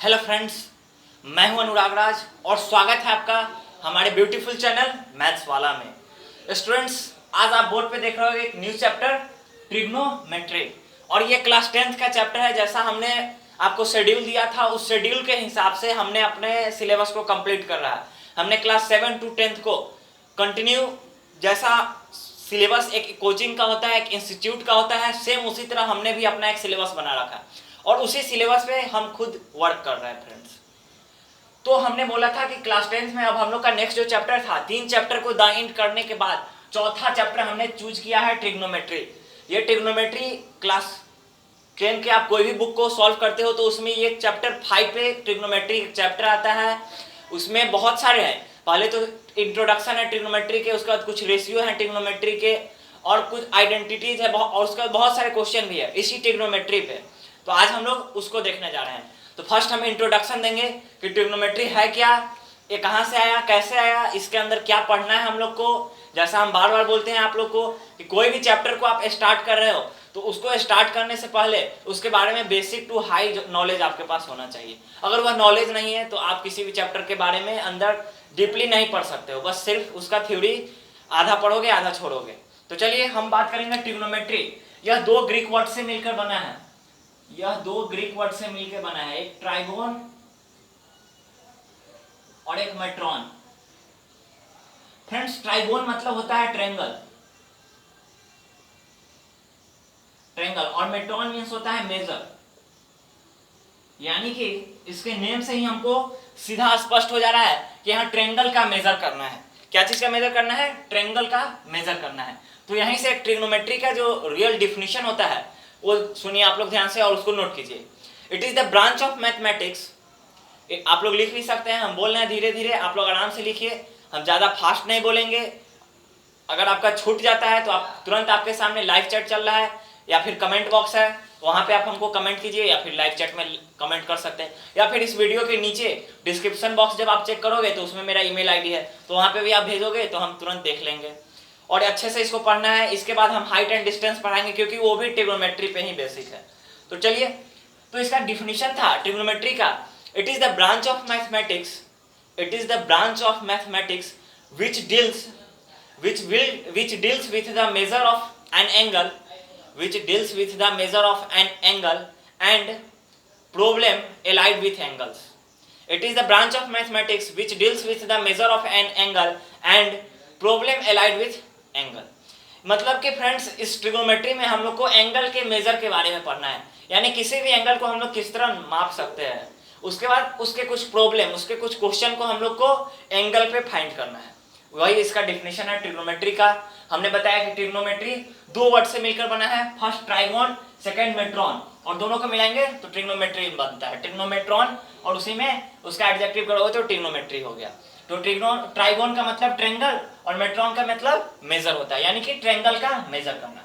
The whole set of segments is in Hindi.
हेलो फ्रेंड्स, मैं हूं अनुराग राज और स्वागत है आपका हमारे ब्यूटीफुल चैनल मैथ्स वाला में। स्टूडेंट्स, आज आप बोर्ड पे देख रहे हो एक न्यू चैप्टर ट्रिग्नोमेट्री और ये क्लास 10th का चैप्टर है। जैसा हमने आपको शेड्यूल दिया था उस शेड्यूल के हिसाब से हमने अपने सिलेबस को कंप्लीट कर रहा है। हमने क्लास 7 to 10th को कंटिन्यू, जैसा सिलेबस एक कोचिंग का होता है, एक इंस्टीट्यूट का होता है, सेम उसी तरह हमने भी अपना एक सिलेबस बना रखा है और उसी सिलेबस पे हम खुद वर्क कर रहे हैं फ्रेंड्स। तो हमने बोला था कि क्लास 10th में अब हम लोग का नेक्स्ट जो चैप्टर था, 3 चैप्टर को द एंड करने के बाद चौथा चैप्टर हमने चूज किया है ट्रिग्नोमेट्री। ये ट्रिग्नोमेट्री क्लास 10 के आप कोई भी बुक को सॉल्व करते हो तो उसमें ये चैप्टर 5 पे ट्रिग्नोमेट्री चैप्टर आता है। उसमें बहुत सारे हैं, पहले तो इंट्रोडक्शन है ट्रिग्नोमेट्री के, उसके बाद कुछ रेशियो है ट्रिग्नोमेट्री के और कुछ आइडेंटिटीज है और उसके बाद बहुत सारे क्वेश्चन भी है इसी ट्रिग्नोमेट्री पे। तो आज हम लोग उसको देखने जा रहे हैं। तो फर्स्ट हम इंट्रोडक्शन देंगे कि ट्रिग्नोमेट्री है क्या, ये कहाँ से आया, कैसे आया, इसके अंदर क्या पढ़ना है हम लोग को। जैसा हम बार बार बोलते हैं आप लोग को कि कोई भी चैप्टर को आप स्टार्ट कर रहे हो तो उसको स्टार्ट करने से पहले उसके बारे में बेसिक टू हाई नॉलेज आपके पास होना चाहिए। अगर वह नॉलेज नहीं है तो आप किसी भी चैप्टर के बारे में अंदर डीपली नहीं पढ़ सकते हो, बस सिर्फ उसका थ्योरी आधा पढ़ोगे आधा छोड़ोगे। तो चलिए हम बात करेंगे ट्रिग्नोमेट्री। यह 2 ग्रीक वर्ड से मिलकर बना है, यह 2 ग्रीक वर्ड से मिलकर बना है, एक ट्राइगोन और एक मेट्रॉन। फ्रेंड्स, ट्राइगोन मतलब होता है ट्रायंगल, और मेट्रॉन मींस होता है मेजर। यानी कि इसके नेम से ही हमको सीधा स्पष्ट हो जा रहा है कि यहाँ ट्रायंगल का मेजर करना है। क्या चीज का मेजर करना है? ट्रायंगल का मेजर करना है। तो यहीं से ट्रिग्नोमेट्री का जो रियल डिफिनेशन होता है वो सुनिए आप लोग ध्यान से और उसको नोट कीजिए। It is the branch of mathematics. आप लोग लिख भी सकते हैं, हम बोल रहे हैं धीरे धीरे, आप लोग आराम से लिखिए, हम ज्यादा फास्ट नहीं बोलेंगे। अगर आपका छूट जाता है तो आप तुरंत, आपके सामने लाइव चैट चल रहा है या फिर कमेंट बॉक्स है, वहां पे आप हमको कमेंट कीजिए या फिर लाइव चैट में कमेंट कर सकते हैं, या फिर इस वीडियो के नीचे डिस्क्रिप्शन बॉक्स जब आप चेक करोगे तो उसमें मेरा ईमेल आईडी है, तो वहां पे भी आप भेजोगे तो हम तुरंत देख लेंगे। और अच्छे से इसको पढ़ना है। इसके बाद हम हाइट एंड डिस्टेंस पढ़ाएंगे क्योंकि वो भी ट्रिग्नोमेट्री पे ही बेसिक है। तो चलिए, तो इसका डिफिनेशन था ट्रिग्नोमेट्री का, it is the branch of mathematics, it is the branch of mathematics which deals with the measure of an angle, which deals with the measure of an angle and problem allied with angles. It is the branch of mathematics which deals with the measure of an angle and problem allied with angle. मतलब कि फ्रेंड्स, इस ट्रिग्नोमेट्री में हम लोग को एंगल के मेजर के बारे में पढ़ना है, यानी किसी भी एंगल को हम लोग किस तरह माप सकते हैं। उसके बाद उसके कुछ प्रॉब्लम, उसके कुछ क्वेश्चन को हम लोग को एंगल पे फाइंड करना है। वही इसका डिफिनेशन है ट्रिग्नोमेट्री का। हमने बताया कि ट्रिग्नोमेट्री 2 वर्ड से मिलकर बना है, फर्स्ट ट्राइगोन, सेकंड मेट्रॉन, और दोनों को मिलाएंगे तो ट्रिग्नोमेट्री बनता है, ट्रिग्नोमेट्रॉन, और उसी में उसका एडजेक्टिव करोगे तो ट्रिग्नोमेट्री हो गया। तो ट्राइगोन का मतलब ट्रायंगल और मेट्रॉन का मतलब मेजर होता है, यानी कि ट्रायंगल का मेजर करना।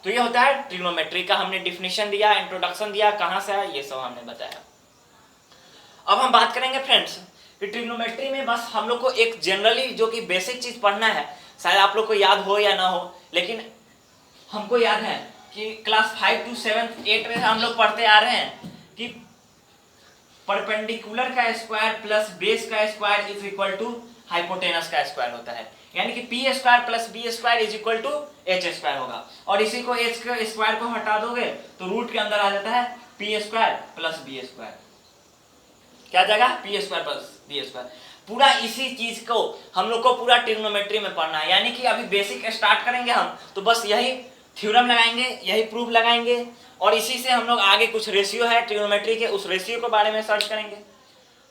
तो ये होता है ट्रिग्नोमेट्री का। हमने डिफिनेशन दिया, इंट्रोडक्शन दिया, कहाँ से आया ये सब हमने बताया। अब हम बात करेंगे फ्रेंड्स कि ट्रिग्नोमेट्री में बस हम लोग को एक जनरली जो कि बेसिक चीज पढ़ना है, शायद आप लोग को याद हो या ना हो, लेकिन हमको याद है कि क्लास 5 to 7 8 में हम लोग पढ़ते आ रहे हैं कि परपेंडिकुलर का स्क्वायर प्लस बेस का square is equal to hypotenuse का स्क्वायर होता है, यानी कि P square plus B square is equal to H square होगा। और इसी को एच के स्क्वायर को हटा दोगे तो रूट के अंदर आ जाता है p square plus B square. क्या जाएगा? P square plus B square. पूरा इसी चीज को हम लोग को पूरा ट्रिग्नोमेट्री में पढ़ना है, यानी कि अभी बेसिक स्टार्ट करेंगे हम तो बस यही थ्योरम लगाएंगे, यही प्रूफ लगाएंगे, और इसी से हम लोग आगे कुछ रेशियो है ट्रिग्नोमेट्री के, उस रेशियो के बारे में सर्च करेंगे।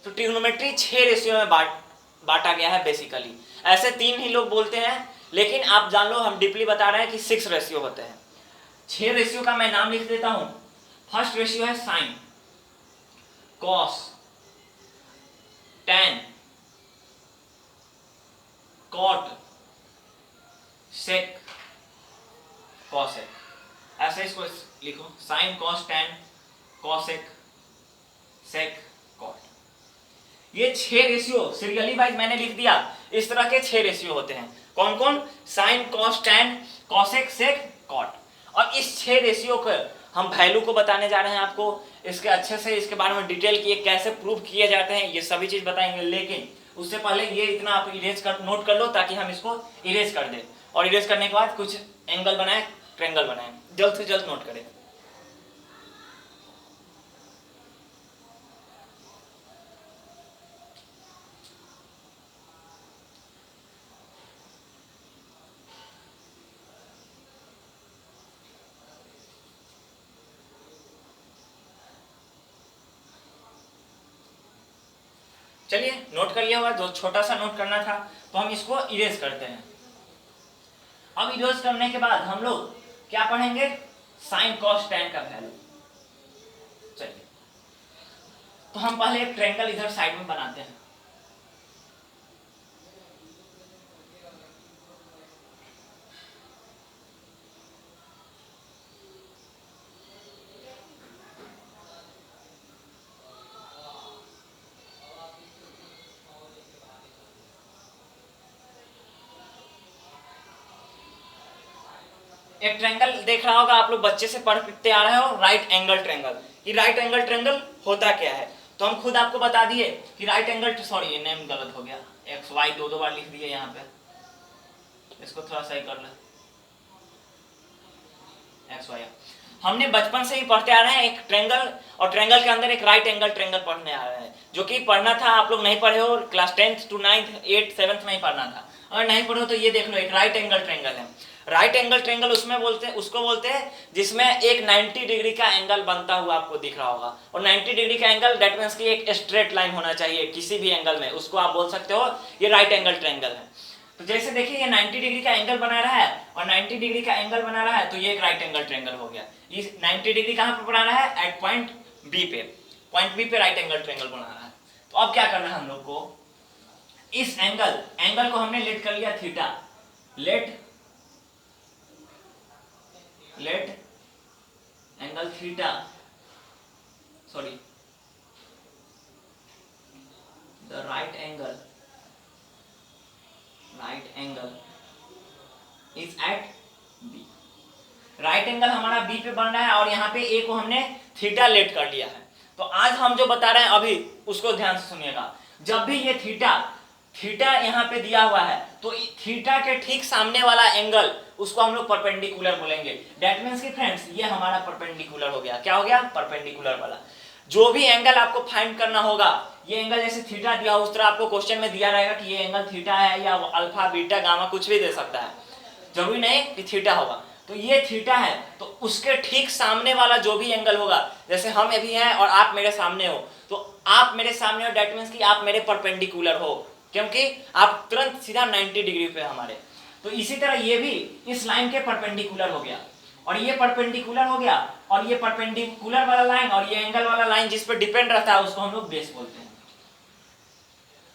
तो ट्रिग्नोमेट्री 6 रेशियो में बांटा गया है बेसिकली। ऐसे 3 ही लोग बोलते हैं, लेकिन आप जान लो हम डीपली बता रहे हैं कि 6 रेशियो होते हैं। 6 रेशियो का मैं नाम लिख देता हूं। फर्स्ट रेशियो है sine, cos, tan, cot, sec, cosec। ऐसे इसको लिखो, sin, cos, tan, cosec, sec, cot। ये 6 रेशियो सीरियली वाइज मैंने लिख दिया। इस तरह के 6 रेशियो होते हैं। कौन कौन? sin, cos, tan, cosec, sec, cot। और इस 6 रेशियो को हम वैल्यू को बताने जा रहे हैं आपको, इसके अच्छे से इसके बारे में डिटेल की कैसे प्रूव किए जाते हैं ये सभी चीज बताएंगे। लेकिन उससे पहले ये इतना आप इरेज कर नोट कर लो ताकि हम इसको इरेज कर दें, और इरेज करने के बाद कुछ एंगल बनाए, ट्रायंगल बनाए, जल्द से जल्द नोट करें। चलिए नोट कर लिया हुआ, जो छोटा सा नोट करना था, तो हम इसको इरेज करते हैं। अब इरेज करने के बाद हम लोग क्या पढ़ेंगे, साइन कॉस टैन का वैल्यू। चलिए तो हम पहले एक ट्रायंगल इधर साइड में बनाते हैं। एक ट्रायंगल देख रहा होगा आप लोग, बच्चे से पढ़ते आ रहे हो, राइट एंगल ट्रायंगल। ये राइट एंगल ट्रायंगल होता क्या है, तो हम खुद आपको बता दिए कि राइट एंगल, सॉरी ये नेम गलत हो गया, एक्स वाई दो बार लिख दिए यहाँ पे, इसको थोड़ा सही कर ले, एक्स वाई। हमने बचपन से ही पढ़ते आ रहे हैं एक ट्रायंगल, और ट्रायंगल के अंदर एक राइट एंगल ट्रायंगल पढ़ने आ रहे हैं, जो कि पढ़ना था, आप लोग नहीं पढ़े हो, class 10th to 9th 8th 7th में ही पढ़ना था। अगर नहीं पढ़े हो तो ये देख लो, एक राइट एंगल ट्रायंगल है। राइट एंगल ट्रायंगल उसमें बोलते हैं, उसको बोलते हैं जिसमें एक 90 डिग्री का एंगल बनता हुआ आपको दिख रहा होगा, और 90 डिग्री का एंगल दैट मींस कि एक स्ट्रेट लाइन होना चाहिए किसी भी एंगल में, उसको आप बोल सकते हो ये राइट एंगल ट्रायंगल है। तो जैसे देखिए ये 90 डिग्री का एंगल बना रहा है और 90 डिग्री का एंगल बना रहा है, तो ये एक राइट एंगल ट्रायंगल हो गया। इस 90 डिग्री कहां पे बना रहा है, एट पॉइंट बी पे, पॉइंट बी पे राइट एंगल ट्रायंगल बना रहा है। तो अब क्या करना है हम लोग को, इस एंगल को हमने लेट कर लिया theta, let angle theta, sorry the right angle is at b. Right angle हमारा बी पे बन रहा है और यहाँ पे ए को हमने थीटा लेट कर लिया है। तो आज हम जो बता रहे हैं अभी उसको ध्यान से सुनिएगा। जब भी ये थीटा यहाँ पे दिया हुआ है तो थीटा के ठीक सामने वाला एंगल उसको हम लोग परपेंडिकुलर बोलेंगे। दैट मींस कि फ्रेंड्स ये हमारा परपेंडिकुलर हो गया। क्या हो गया, परपेंडिकुलर वाला। जो भी एंगल आपको फाइंड करना होगा, ये एंगल जैसे थीटा दिया उस तरह आपको क्वेश्चन में दिया रहेगा कि ये एंगल थीटा है या अल्फा बीटा गामा कुछ भी दे सकता है, जरूरी नहीं कि थीटा होगा। तो ये थीटा है तो उसके ठीक सामने वाला जो भी एंगल होगा, जैसे हम अभी हैं और आप मेरे सामने हो, तो आप मेरे सामने हो दैट मींस कि आप मेरे परपेंडिकुलर हो, क्योंकि आप तुरंत सीधा 90 डिग्री पे हमारे। तो इसी तरह ये भी इस लाइन के परपेंडिकुलर हो गया और ये परपेंडिकुलर हो गया और ये परपेंडिकुलर वाला लाइन और ये एंगल वाला लाइन जिस पर डिपेंड रहता है उसको हम लोग बेस बोलते हैं।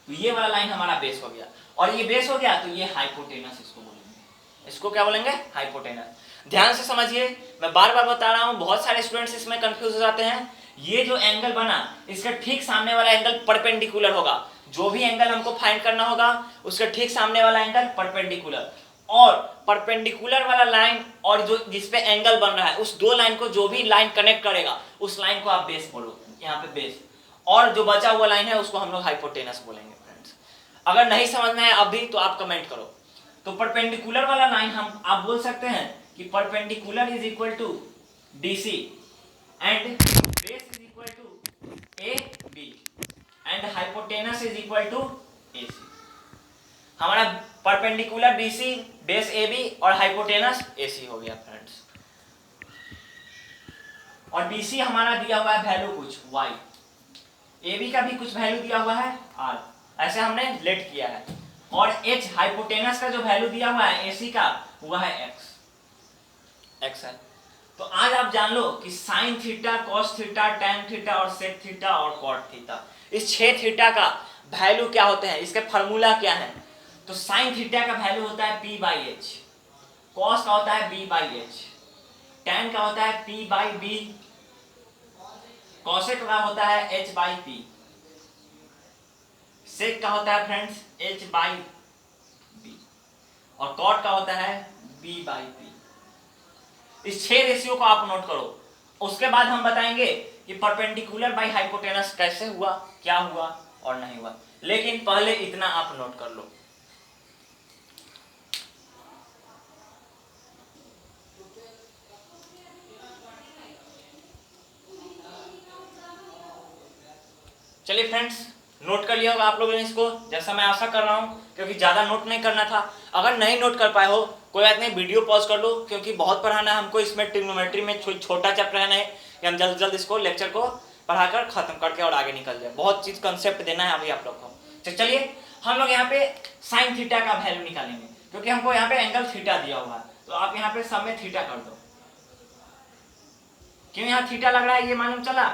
तो ये वाला लाइन हमारा बेस हो गया और ये बेस हो गया तो ये हाइपोटेनस इसको बोलेंगे। इसको क्या बोलेंगे, हाइपोटेनस। ध्यान से समझिए, मैं बार बार बता रहा हूं, बहुत सारे स्टूडेंट्स इसमें कंफ्यूज हो जाते हैं। ये जो एंगल बना इसका ठीक सामने वाला एंगल परपेंडिकुलर होगा। जो भी एंगल हमको फाइंड करना होगा उसका ठीक सामने वाला एंगल परपेंडिकुलर, और परपेंडिकुलर वाला लाइन और जो जिसपे एंगल बन रहा है उस दो लाइन को जो भी लाइन कनेक्ट करेगा उस लाइन को आप बेस बोलो, यहाँ पे बेस। और जो बचा हुआ लाइन है उसको हम लोग हाइपोटेनस बोलेंगे फ्रेंड्स। अगर नहीं समझ में है अभी तो आप कमेंट करो। तो परपेंडिकुलर वाला लाइन हम आप बोल सकते हैं कि perpendicular is equal to DC and base is equal to AB and hypotenuse is equal to AC। हमारा परपेंडिकुलर BC, बेस AB और हाइपोटेनस AC हो गया फ्रेंड्स। और BC हमारा दिया हुआ है वैल्यू कुछ Y, AB का भी कुछ वैल्यू दिया हुआ है R, ऐसे हमने लेट किया है। और H हाइपोटेनस का जो वैल्यू दिया हुआ है AC का वह है X है। तो आज आप जान लो कि sine theta, cos theta, tan theta और सेक थीटा और कॉट थीटा, इस 6 थीटा का वैल्यू क्या होते हैं, इसके फार्मूला क्या है। तो साइन थीटा का वैल्यू होता है P/H, कॉस का होता है B/H, टैन का होता है P/B, कॉसेक का होता है H/P, सेक का होता है फ्रेंड्स H/B और कॉट का होता है B/P। इस 6 रेशियो को आप नोट करो उसके बाद हम बताएंगे कि परपेंडिकुलर बाई हाइपोटेनस कैसे हुआ, क्या हुआ और नहीं हुआ। लेकिन पहले इतना आप नोट कर लो, चलिए फ्रेंड्स, नोट कर लिया होगा आप लोगों ने इसको, जैसा मैं आशा कर रहा हूँ, क्योंकि ज़्यादा नोट नहीं करना था। अगर नहीं नोट कर पाए हो कोई बात नहीं, वीडियो पॉज कर लो, क्योंकि बहुत पढ़ाना है हमको इसमें। ट्रिग्नोमेट्री में छोटा चैप्टर है, नहीं कि हम जल्द जल्द इसको लेक्चर को पढ़ाकर खत्म करके और आगे निकल जाए। बहुत चीज़ कंसेप्ट देना है अभी आप लोग को। तो चलिए हम लोग यहाँ पे साइन थीटा का वैल्यू निकालेंगे, क्योंकि हमको यहाँ पे एंगल थीटा दिया हुआ है। तो आप यहाँ पे सब में थीटा कर दो। क्यों यहाँ थीटा लग रहा है ये मालूम चला?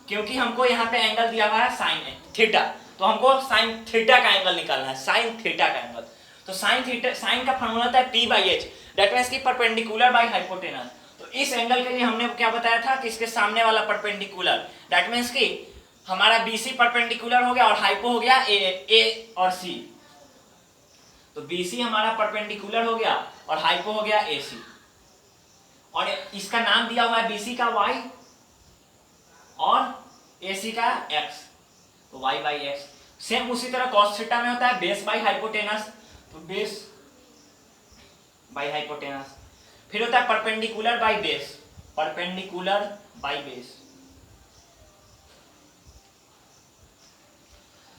क्योंकि हमको यहाँ पे एंगल दिया हुआ है साइन थीटा, तो हमको साइन थीटा का एंगल निकालना है, साइन थीटा का एंगल। तो साइन थीटा, साइन का फॉर्मूला होता है P by H, that means की परपेंडिकुलर बाई हाइपोटेनस। तो इस एंगल के लिए हमने क्या बताया था कि इसके सामने वाला परपेंडिकुलर, दैट मीन्स की हमारा BC परपेंडिकुलर हो गया और हाइपो हो गया A और C। तो BC हमारा परपेंडिकुलर हो गया और हाइपो हो गया AC, और इसका नाम दिया हुआ है BC का Y और AC का X, तो Y बाई एक्स। सेम उसी तरह cos थीटा में होता है बेस बाई हाइपोटेनस, तो बेस बाई हाइपोटेनस। फिर होता है perpendicular by base, perpendicular by base.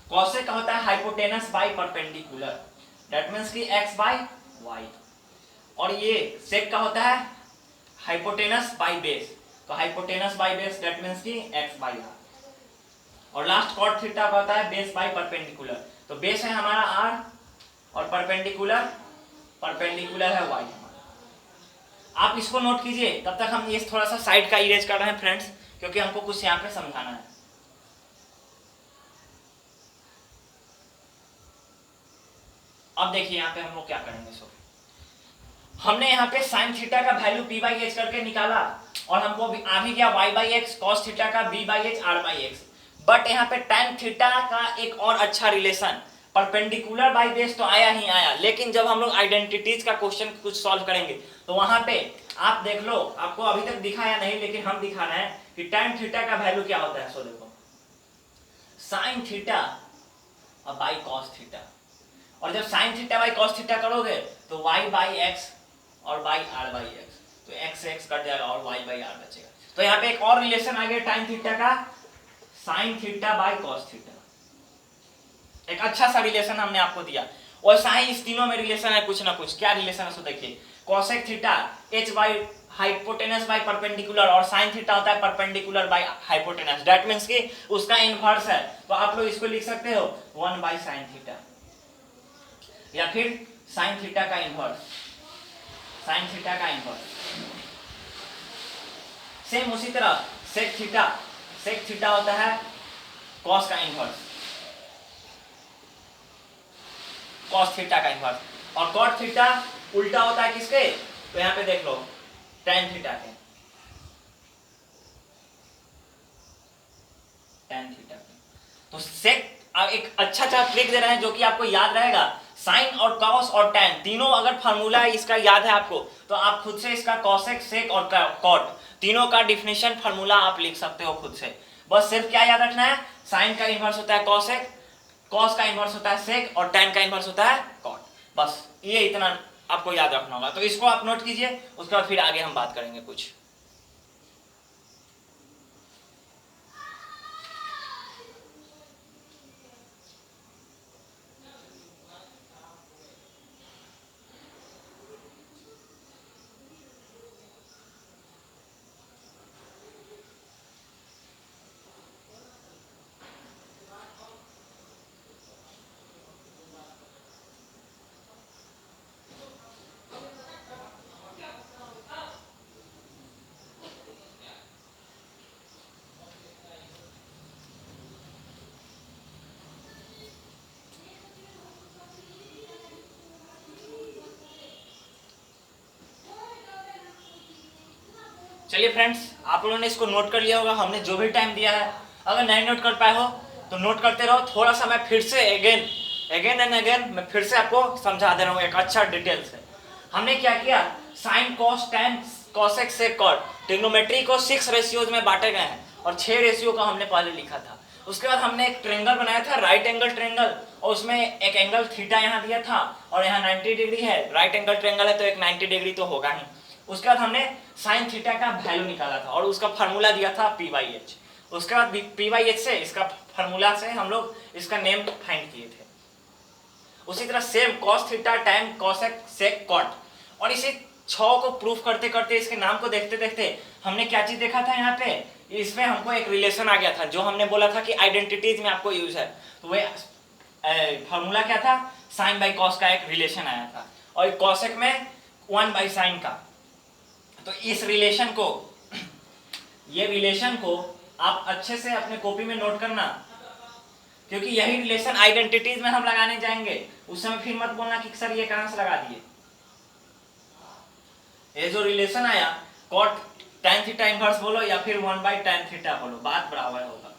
Cosec होता है hypotenuse by perpendicular, that means की x बाई वाई। और ये सेक का होता है हाइपोटेनस बाई बेस, तो hypotenuse by base that means की x बाई आर। और लास्ट कॉट थीटा का होता है बेस बाई परपेंडिकुलर, तो बेस है हमारा r और परपेंडिकुलर है y हमारा। आप इसको नोट कीजिए, तब तक हम ये थोड़ा सा साइड का इरेज कर रहे हैं फ्रेंड्स, क्योंकि हमको कुछ यहाँ पे समझाना है। अब देखिए यहाँ पे हम लोग क्या करेंगे। सो हमने यहाँ पे साइन थीटा का वैल्यू P बाई एच करके निकाला, और हमको आ भी गया y by x, cos theta का B by H, R by x. But यहाँ पे tan थीटा का एक और अच्छा रिलेशन, परपेंडिकुलर बाई बेस तो आया ही आया, लेकिन जब हम लोग आइडेंटिटीज का क्वेश्चन कुछ सॉल्व करेंगे तो वहां पे आप देख लो, आपको अभी तक दिखा या नहीं, लेकिन हम दिखा रहे हैं कि tan थीटा का वैल्यू क्या होता है। सो देखो, साइन थीटा और बाई कॉस थीटा, और जब sign theta by cos theta करोगे तो y बाई एक्स और बाई आर बाई एक्स, तो x से x कट जाएगा और y बाई आर बचेगा। तो यहाँ पे एक और रिलेशन आ गया tan थीटा का, sign theta by cos theta. एक अच्छा सा रिलेशन हमने आपको दिया। वैसा ही इस तीनों में रिलेशन है कुछ ना कुछ। क्या रिलेशन है सो देखिए, cosec theta h by hypotenuse by perpendicular, और साइन थीटा होता है perpendicular by hypotenuse, that means कि उसका इनवर्स है। तो आप लोग इसको लिख सकते हो 1 बाई साइन थीटा, या फिर साइन थीटा का इनवर्स, साइन थीटा का इनवर्स। सेम उसी तरह सेक थीटा होता है कॉस का इनवर्स, कॉस थीटा का इनवर्स। और कॉट थीटा उल्टा होता है किसके? तो यहां पे देख लो, tan थीटा के, tan थीटा के। तो सेक एक अच्छा सा ट्रिक दे रहे हैं जो कि आपको याद रहेगा। साइन और कॉस और tan तीनों अगर फार्मूला इसका याद है आपको, तो आप खुद से इसका कॉसेक, सेक और कॉट तीनों का डिफिनेशन फार्मूला आप लिख सकते हो खुद से। बस सिर्फ क्या याद रखना है, साइन का इनवर्स होता है कॉसेक, कॉस का इनवर्स होता है सेक, और tan का इनवर्स होता है कॉट। बस ये इतना आपको याद रखना होगा। तो इसको आप नोट कीजिए, उसके बाद फिर आगे हम बात करेंगे कुछ। चलिए फ्रेंड्स, आप लोगों ने इसको नोट कर लिया होगा, हमने जो भी टाइम दिया है। अगर नहीं नोट कर पाए हो तो नोट करते रहो। थोड़ा सा मैं फिर से अगेन एंड अगेन मैं फिर से आपको समझा दे रहा हूँ एक अच्छा डिटेल से। हमने क्या किया, sine cos tan cosec sec cot. Trigonometry को 6 रेशियोज में बांटे गए हैं और 6 रेशियो का हमने पहले लिखा था। उसके बाद हमने एक ट्रेंगल बनाया था, राइट एंगल ट्रेंगल, और उसमें एक एंगल थीटा यहाँ दिया था और यहाँ 90 डिग्री है। राइट एंगल ट्रेंगल है तो एक 90 डिग्री तो होगा ही। उसके बाद हमने साइन थीटा का वैल्यू निकाला था और उसका फार्मूला दिया था P/H। उसके बाद P/H से इसका फार्मूला से हम लोग इसका नेम फाइंड किए थे। उसी तरह same cos theta time cosec sec cot, और इसे 6 को प्रूफ करते करते, इसके नाम को देखते देखते हमने क्या चीज देखा था यहाँ पे, इसमें हमको एक रिलेशन आ गया था जो हमने बोला था कि आइडेंटिटीज में आपको यूज है। तो वह फॉर्मूला क्या था, साइन बाई कॉस का एक रिलेशन आया था और कॉसेक में 1 बाई साइन का। तो इस रिलेशन को, ये रिलेशन को आप अच्छे से अपने कॉपी में नोट करना, क्योंकि यही रिलेशन आइडेंटिटीज में हम लगाने जाएंगे। उस समय फिर मत बोलना कि सर ये कहां से लगा दिए। ये जो रिलेशन आया कॉट tan थीटा इनवर्स बोलो या फिर 1 बाई tan थीटा बोलो, बात बराबर होगा।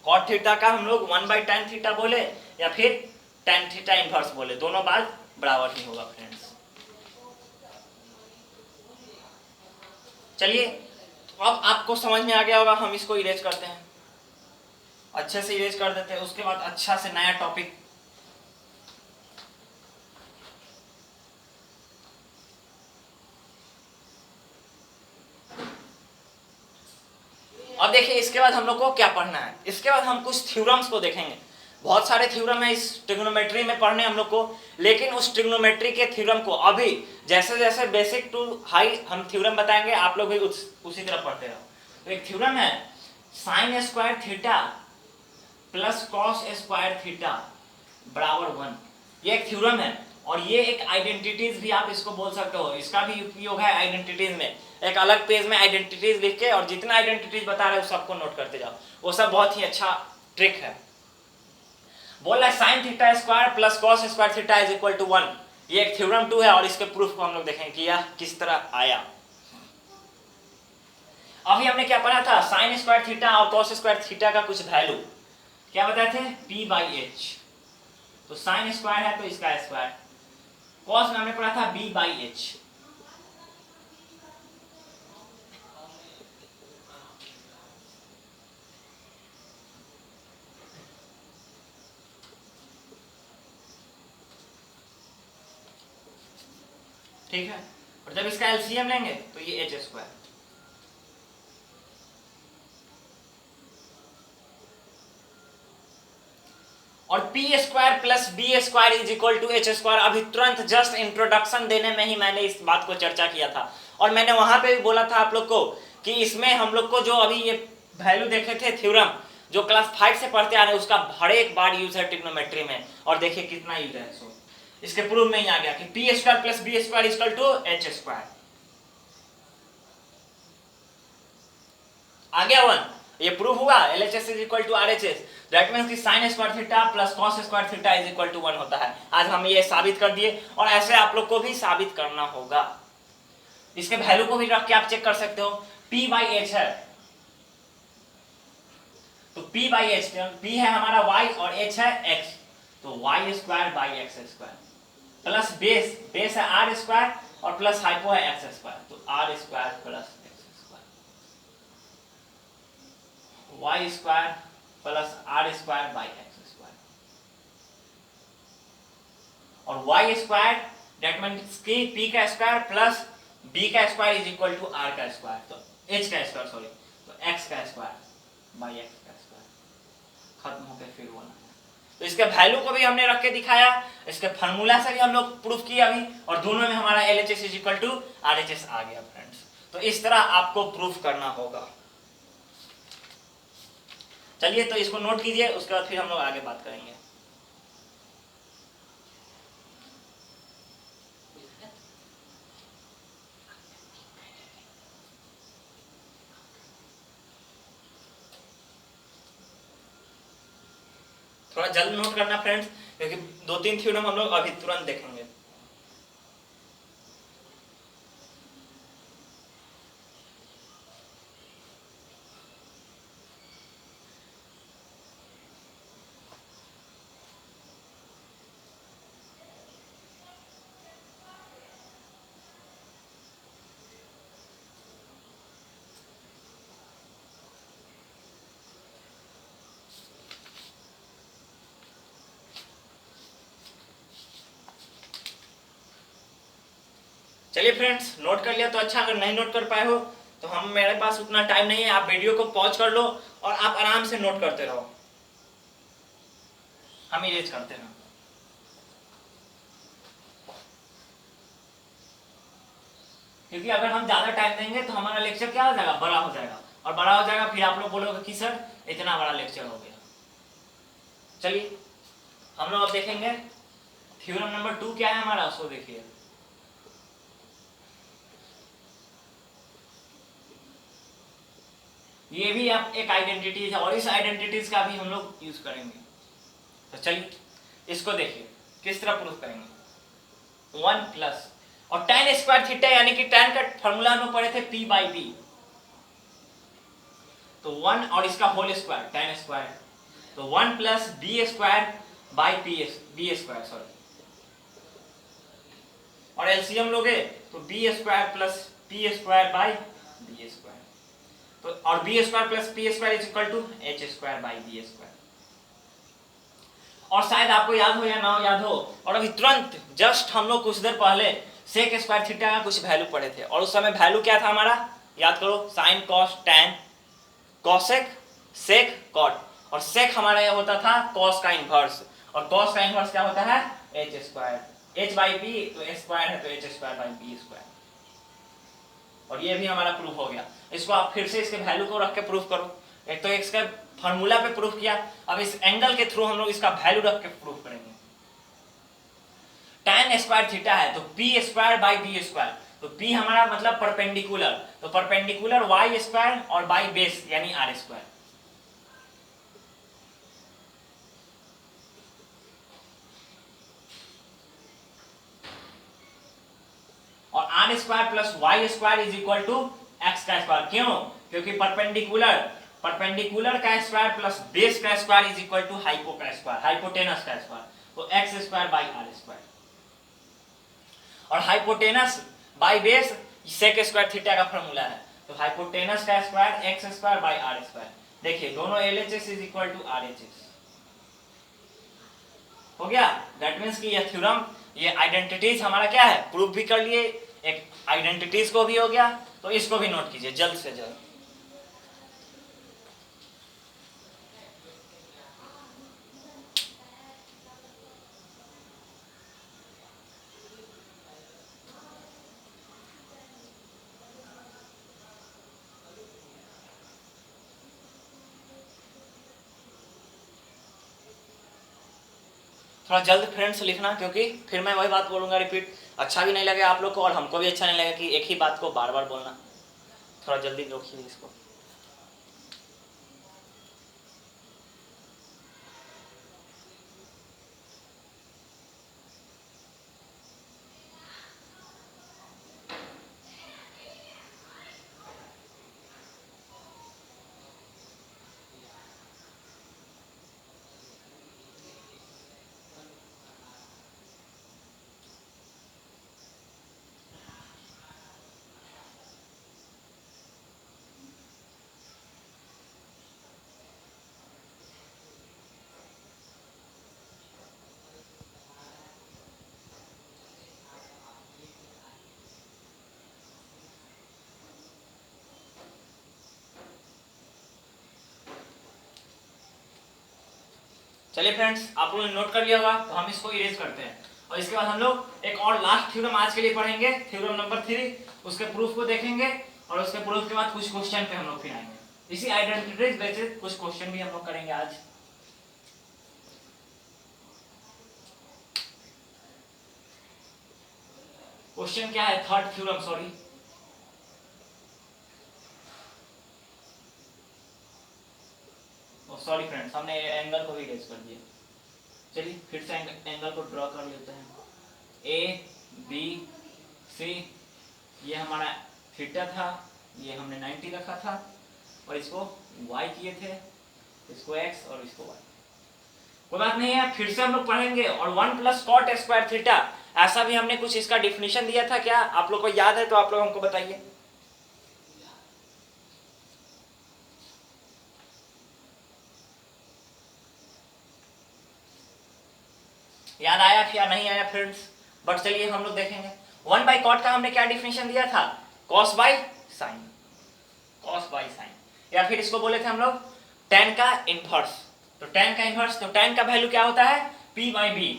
कॉट थीटा का हम लोग 1 बाई tan थीटा बोले या फिर tan थीटा इनवर्स बोले, दोनों बात बराबर ही होगा फ्रेंड्स। चलिए अब आपको समझ में आ गया होगा। हम इसको इरेज करते हैं, अच्छे से इरेज कर देते हैं। उसके बाद अच्छा से नया टॉपिक, अब देखिए इसके बाद हम लोग को क्या पढ़ना है। इसके बाद हम कुछ थ्योरम्स को देखेंगे। बहुत सारे थ्योरम है इस ट्रिग्नोमेट्री में पढ़ने हम लोग को, लेकिन उस ट्रिग्नोमेट्री के थ्योरम को अभी जैसे जैसे बेसिक टू हाई हम थ्योरम बताएंगे, आप लोग भी उसी तरह पढ़ते रहो। तो एक थ्योरम है sign square theta plus cos square theta बराबर 1। ये एक थ्योरम है और ये एक आइडेंटिटीज भी आप इसको बोल सकते हो। इसका भी उपयोग है आइडेंटिटीज में। एक अलग पेज में आइडेंटिटीज लिख के और जितना आइडेंटिटीज बता रहे हो सबको नोट करते जाओ, वो सब बहुत ही अच्छा ट्रिक है। बोल रहा है sine theta square plus cos square theta is equal to 1। ये एक थ्योरम 2 है और इसके प्रूफ को हम लोग देखेंगे कि यह किस तरह आया। अभी हमने क्या पढ़ा था, साइन स्क्वायर थीटा और कॉस स्क्वायर थीटा का कुछ वैल्यू क्या बताए थे, P/H। तो साइन स्क्वायर है तो इसका स्क्वायर, कॉस में हमने पढ़ा था B/H। ठीक है, और जब इसका एलसीएम लेंगे तो ये H स्क्वायर। और p square plus B square is equal to H square. अभी तुरंत जस्ट इंट्रोडक्शन देने में ही मैंने इस बात को चर्चा किया था और मैंने वहां पे भी बोला था आप लोग को कि इसमें हम लोग को जो अभी ये वैल्यू देखे थे थ्योरम जो क्लास 5 से पढ़ते आ रहे हैं, उसका हर एक बार यूज है ट्रिग्नोमेट्री में। और देखिए कितना यूज है। सो इसके प्रूफ में ही आ गया कि P square plus B square is equal to H square. आ गया 1। ये प्रूफ हुआ LHS is equal to RHS। That means कि sin square theta plus cos square theta is equal to 1 होता है। आज हम ये साबित कर दिए और ऐसे आप लोग को भी साबित करना होगा। इसके वैल्यू को भी रख के आप चेक कर सकते हो। P/H है तो P/H, P है हमारा y और H है x, तो y square by x square plus base है r स्क्वायर और प्लस हाइपो है x स्क्वायर, तो r square plus y square plus r square by x square. और y स्क्वायर दैट मींस कि p का स्क्वायर प्लस b का square is equal to r का स्क्वायर, तो h का स्क्वायर सॉरी, तो x का स्क्वायर बाई x का स्क्वायर खत्म हो गया। फिर 1। तो इसके वैल्यू को भी हमने रख के दिखाया, इसके फार्मूला से भी हम लोग प्रूफ किया अभी, और दोनों में हमारा LHS is equal to RHS आ गया फ्रेंड्स। तो इस तरह आपको प्रूफ करना होगा। चलिए तो इसको नोट कीजिए, उसके बाद फिर हम लोग आगे बात करेंगे। थोड़ा जल्द नोट करना फ्रेंड्स, क्योंकि 2-3 थ्योरम हम लोग अभी तुरंत देखेंगे। चलिए फ्रेंड्स, नोट कर लिया तो अच्छा, अगर नहीं नोट कर पाए हो तो हम मेरे पास उतना टाइम नहीं है, आप वीडियो को पॉज कर लो और आप आराम से नोट करते रहो, हम इरेज करते रहो। क्योंकि अगर हम ज्यादा टाइम देंगे तो हमारा लेक्चर क्या हो जाएगा, बड़ा हो जाएगा, और बड़ा हो जाएगा फिर आप लोग बोलोगे कि सर इतना बड़ा लेक्चर हो गया। चलिए हम लोग अब देखेंगे थ्योरम नंबर 2 क्या है हमारा, उसको देखिए। ये भी आप एक आइडेंटिटीज है और इस आइडेंटिटीज का भी हम लोग यूज करेंगे। तो चलिए इसको देखिए किस तरह प्रूफ करेंगे। 1 प्लस और tan स्क्वायर थीटा, यानी कि tan का फॉर्मूला हम लोग पढ़े थे p बाई बी, तो 1 और इसका होल स्क्वायर tan स्क्वायर, तो 1 plus B square by B square sorry, और एलसीएम लोगे तो b square plus p square by B square, तो और b square plus p square is equal to H square by B square. और शायद आपको याद हो या ना याद हो, और अभी तुरंत जस्ट हम लोग कुछ देर पहले सेक स्क्वायर थीटा का कुछ वैल्यू पढ़े थे, और उस समय वैल्यू क्या था हमारा, याद करो, sine cos tan cosec sec cot, और सेक हमारा यह होता था कॉस का इनवर्स, और कॉस का इनवर्स क्या होता है h square, h by b तो स्क्वायर है तो h square by B square. और ये भी हमारा प्रूफ हो गया। इसको आप फिर से इसके वैल्यू को रख के प्रूफ करो, एक तो इसका फॉर्मूला पे प्रूफ किया, अब इस एंगल के थ्रू हम लोग इसका वैल्यू रख के प्रूफ करेंगे। tan स्क्वायर थीटा है तो p square by B square, तो p हमारा मतलब परपेंडिकुलर, तो परपेंडिकुलर y स्क्वायर और बाई बेस यानी r स्क्वायर। और r square plus y square is equal to x का स्क्वायर, क्यों, क्योंकि परपेंडिकुलर का स्क्वायर प्लस बेस का square is equal to hypo का स्क्वायर, हाइपोटेनस का स्क्वायर, तो x square by r square, और hypotenuse by base sec square theta का फॉर्मूला है, तो हाइपोटेनस का square x square by r square. देखिए दोनों LHS is equal to RHS हो गया। दैट मींस कि ये थ्योरम, ये आइडेंटिटीज हमारा क्या है, प्रूफ भी कर लिए, एक आइडेंटिटीज को भी हो गया, तो इसको भी नोट कीजिए जल्द से जल्द। थोड़ा जल्द फ्रेंड्स लिखना, क्योंकि फिर मैं वही बात बोलूंगा रिपीट, अच्छा भी नहीं लगेगा आप लोग को और हमको भी अच्छा नहीं लगेगा कि एक ही बात को बार बार बोलना। थोड़ा जल्दी लिखिए इसको। चलिए फ्रेंड्स, आप लोगों ने नोट कर लिया होगा, तो हम इसको इरेज करते हैं, और इसके बाद हम लोग एक और लास्ट थ्योरम आज के लिए पढ़ेंगे, थ्योरम नंबर 3, उसके प्रूफ को देखेंगे, और उसके प्रूफ के बाद कुछ क्वेश्चन पे हम लोग फिर आएंगे। इसी आइडेंटिटीज बेसिस कुछ क्वेश्चन भी हम लोग करेंगे आज। क्वेश्चन क्या है, third theorem, sorry sorry friends, हमने एंगल को भी इरेज कर दिया। चलिए फिर से एंगल को ड्रॉ कर लेते हैं। ए बी सी, ये हमारा थीटा था, ये हमने 90 रखा था, और इसको y किए थे, इसको x और इसको y। कोई बात नहीं है, फिर से हम लोग पढ़ेंगे। और 1 प्लस कॉट स्क्वायर थीटा, ऐसा भी हमने कुछ इसका डिफिनेशन दिया था, क्या आप लोग को याद है तो आप लोग हमको बताइए। याद आया या नहीं आया फ्रेंड्स, बट चलिए हम लोग देखेंगे। 1 बाई कॉट का हमने क्या डिफिनेशन दिया था, cos by sine, cos by sine, या फिर इसको बोले थे हम लोग tan का इनवर्स। तो tan का इनवर्स, तो tan का वैल्यू क्या होता है, p बाई बी,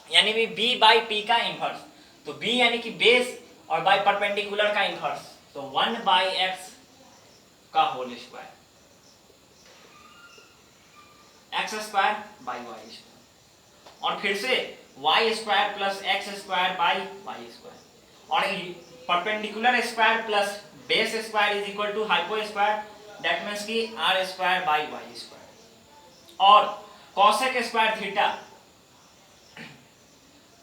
यानी b बाई p का इनवर्स। तो b यानी कि बेस और बाई परपेंडिकुलर का इनवर्स, तो 1 बाई एक्स का whole square, x square by y square, और फिर से y square plus x square by y square, और perpendicular square plus base square is equal to hypo square, that means की R square by y square. और cosec square theta,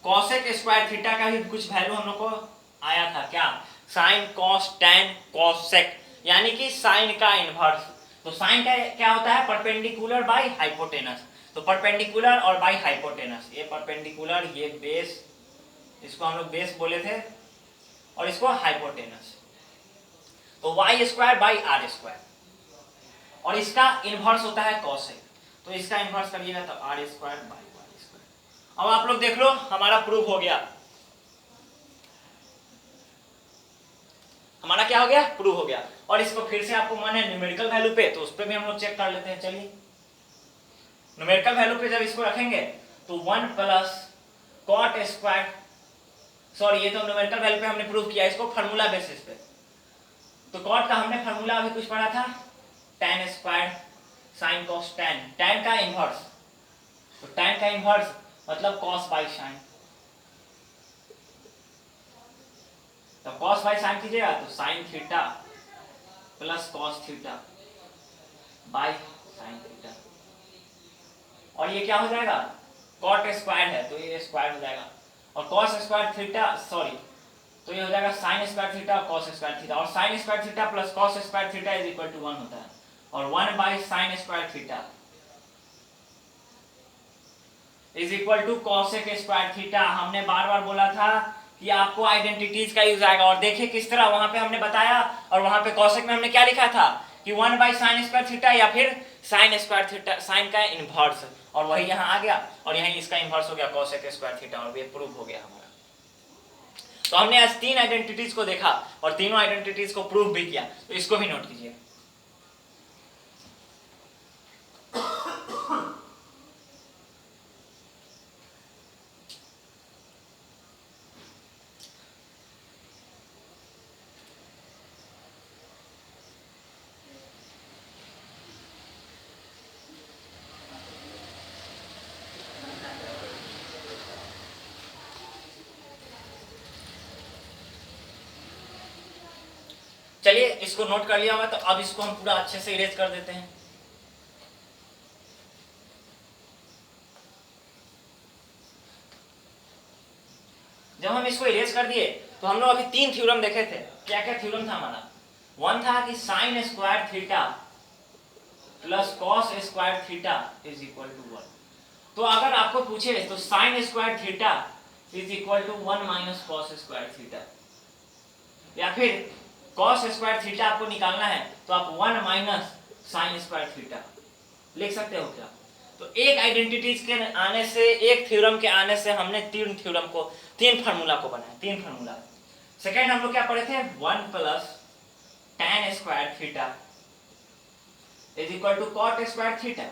cosec square theta का भी कुछ वैल्यू हम लोग को आया था, क्या, साइन कॉस टैन कॉसेक, यानी कि साइन का इनवर्स। तो साइन का क्या होता है, परपेंडिकुलर बाई हाइपोटेनस, तो परपेंडिकुलर और बाई हाइपोटेनस, ये परपेंडिकुलर, ये बेस, इसको हम लोग बेस बोले थे, और इसको हाइपोटेनस, तो y square by r square, और इसका इनवर्स होता है कॉसेक, तो इसका इनवर्स करिएगा तो r square by y square. अब आप लोग देख लो, हमारा प्रूफ हो गया, हमारा क्या हो गया, प्रूव हो गया। और इसको फिर से आपको मन है न्यूमेरिकल वैल्यू पे, तो उस पर भी हम लोग चेक कर लेते हैं। चलिए न्यूमेरिकल वैल्यू पे जब इसको रखेंगे तो 1 प्लस कॉट स्क्वायर, सॉरी ये तो न्यूमेरिकल वैल्यू पे हमने प्रूव किया, इसको फार्मूला बेसिस पे। तो कॉट का हमने फार्मूला अभी कुछ पढ़ा था, tan square sine cos tan, tan का इनवर्स, तो टैन का इनवर्स मतलब कॉस बाई साइन, तो कॉस बाई साइन कीजिएगा तो sine theta plus cos theta by sine theta, और ये क्या हो जाएगा, कॉट स्क्वायर है तो ये स्क्वायर हो जाएगा, और कॉस स्क्वायर थीटा, सॉरी, तो ये हो जाएगा साइन स्क्वायर थीटा और कॉस स्क्वायर थीटा, और sine square theta plus cos square theta is equal to 1 होता है, और 1 by sine square theta is equal to cosec square theta. हमने बार बार बोला था कि आपको आइडेंटिटीज का यूज आएगा, और देखिए किस तरह वहां पे हमने बताया, और वहां पे कॉसेक में हमने क्या लिखा था कि 1 बाई साइन स्क्वायर थीटा या फिर साइन स्क्वायर थीटा, साइन का इनवर्स, और वही यहाँ आ गया, और यहीं इसका इनवर्स हो गया कॉसेक स्क्वायर थीटा, और ये प्रूफ हो गया हमारा। तो हमने आज 3 आइडेंटिटीज को देखा और तीनों आइडेंटिटीज को प्रूफ भी किया, तो इसको भी नोट कीजिए। चलिए इसको नोट कर लिया हुआ, तो अब इसको हम पूरा अच्छे से इरेज कर देते हैं। जब हम इसको इरेज कर दिए तो हम लोग अभी 3 थ्योरम देखे थे। क्या क्या थ्योरम था हमारा, 1 था कि sine square theta plus cos square theta is equal to 1। तो अगर आपको पूछे तो sine square theta is equal to 1 minus cos square theta, या फिर कॉस स्क्वायर थीटा आपको निकालना है तो आप 1 माइनस साइन स्क्वायर थीटा लिख सकते हो क्या। तो एक आइडेंटिटीज के आने से, एक थ्योरम के आने से हमने 3 थ्योरम को, 3 फार्मूला को बनाया, 3 फार्मूला। सेकेंड हम लोग क्या पढ़े थे, 1 plus tan square theta is equal to cot square theta.